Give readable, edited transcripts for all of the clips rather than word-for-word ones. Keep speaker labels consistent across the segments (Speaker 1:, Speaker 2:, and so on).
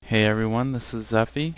Speaker 1: Hey everyone, this is Zeffy.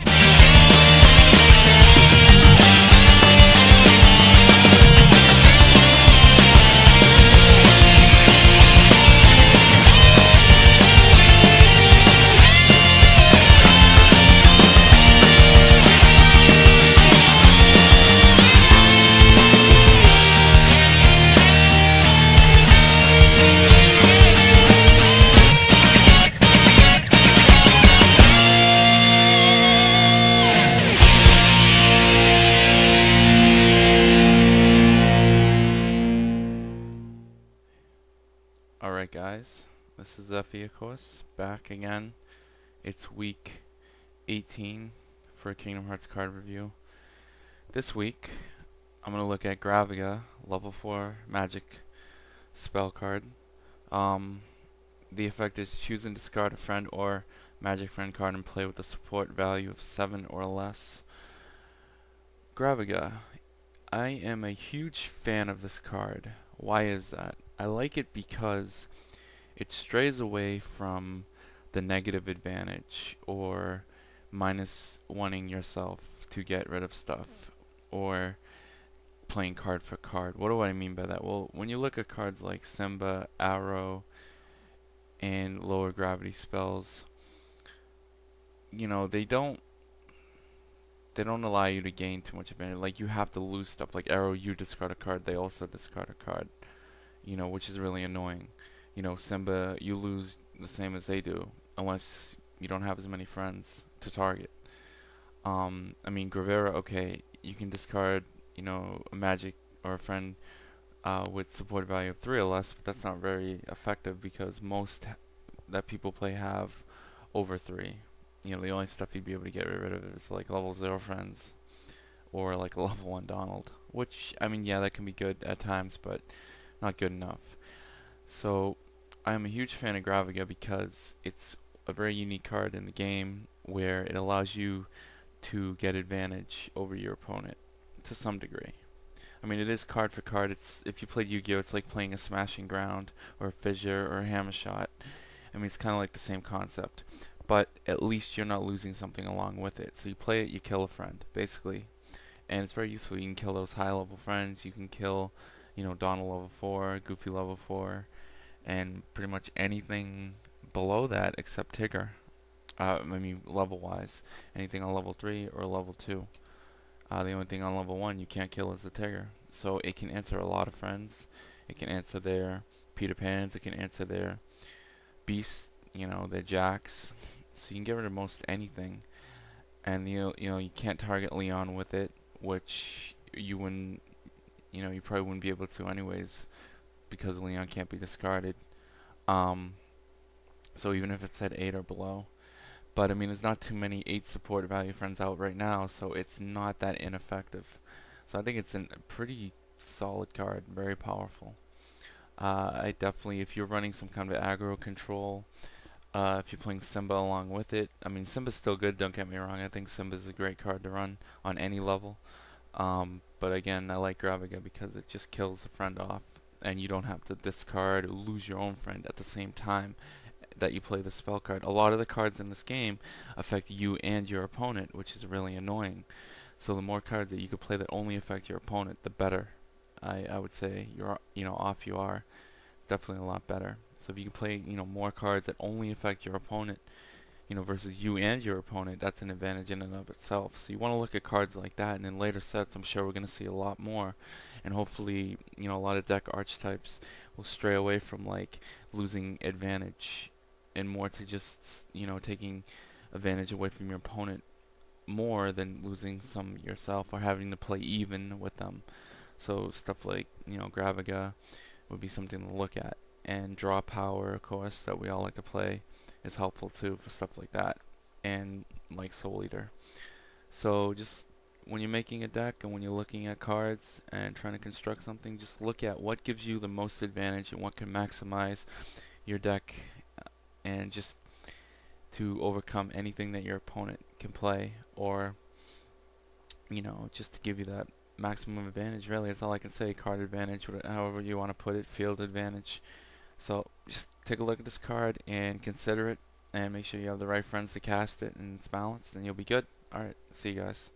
Speaker 1: Alright guys, this is Zeffy of course, back again. It's week 18 for a Kingdom Hearts card review. This week, I'm going to look at Graviga, level 4 magic spell card. The effect is choose and discard a friend or magic friend card and play with a support value of 7 or less. Graviga. I am a huge fan of this card. Why is that? I like it because it strays away from the negative advantage or minus wanting yourself to get rid of stuff or playing card for card. What do I mean by that? Well, when you look at cards like Simba, Arrow, and lower gravity spells, you know, they don't allow you to gain too much advantage. Like, you have to lose stuff. Like Arrow, you discard a card, they also discard a card. You know, which is really annoying. You know, Simba, you lose the same as they do, unless you don't have as many friends to target. I mean, Graviga, okay, you can discard, you know, a magic or a friend with support value of 3 or less, but that's not very effective because most that people play have over 3. You know, the only stuff you'd be able to get rid of is like level 0 friends or like a level 1 Donald, which, I mean, yeah, that can be good at times, but not good enough. So I'm a huge fan of Graviga because it's a very unique card in the game where it allows you to get advantage over your opponent to some degree. I mean, it is card for card. It's, if you played Yu-Gi-Oh, it's like playing a Smashing Ground or a Fissure or a Hammer Shot. I mean, it's kind of like the same concept, but at least you're not losing something along with it. So you play it, you kill a friend, basically, and it's very useful. You can kill those high-level friends. You can kill, you know, Donald level 4, Goofy level 4, and pretty much anything below that except Tigger. I mean, level-wise, anything on level 3 or level 2. The only thing on level 1 you can't kill is the Tigger. So it can answer a lot of friends. It can answer their Peter Pans. It can answer their Beasts, you know, their Jacks. So you can get rid of most anything. And you know, you can't target Leon with it, which you wouldn't, you know, you probably wouldn't be able to anyways because Leon can't be discarded. So even if it's at 8 or below. But I mean, there's not too many 8 support value friends out right now, so it's not that ineffective. So I think it's a pretty solid card, very powerful. I definitely, if you're running some kind of aggro control, if you're playing Simba along with it, I mean, Simba's still good, don't get me wrong. I think Simba's a great card to run on any level. But again, I like Graviga because it just kills a friend off, and you don't have to discard or lose your own friend at the same time that you play the spell card. A lot of the cards in this game affect you and your opponent, which is really annoying. So the more cards that you could play that only affect your opponent, the better. I would say off you are. Definitely a lot better. So if you can play, you know, more cards that only affect your opponent, you know, versus you and your opponent, that's an advantage in and of itself. So you want to look at cards like that, and in later sets, I'm sure we're going to see a lot more. And hopefully, you know, a lot of deck archetypes will stray away from like losing advantage and more to just, you know, taking advantage away from your opponent more than losing some yourself or having to play even with them. So stuff like, you know, Graviga would be something to look at. And draw power, of course, that we all like to play is helpful too for stuff like that. And like Soul Eater. So just when you're making a deck and when you're looking at cards and trying to construct something, just look at what gives you the most advantage and what can maximize your deck and just to overcome anything that your opponent can play, or, you know, just to give you that maximum advantage. Really, that's all I can say. Card advantage, however you want to put it, field advantage. So just take a look at this card and consider it. and make sure you have the right friends to cast it and it's balanced, and you'll be good. Alright, see you guys.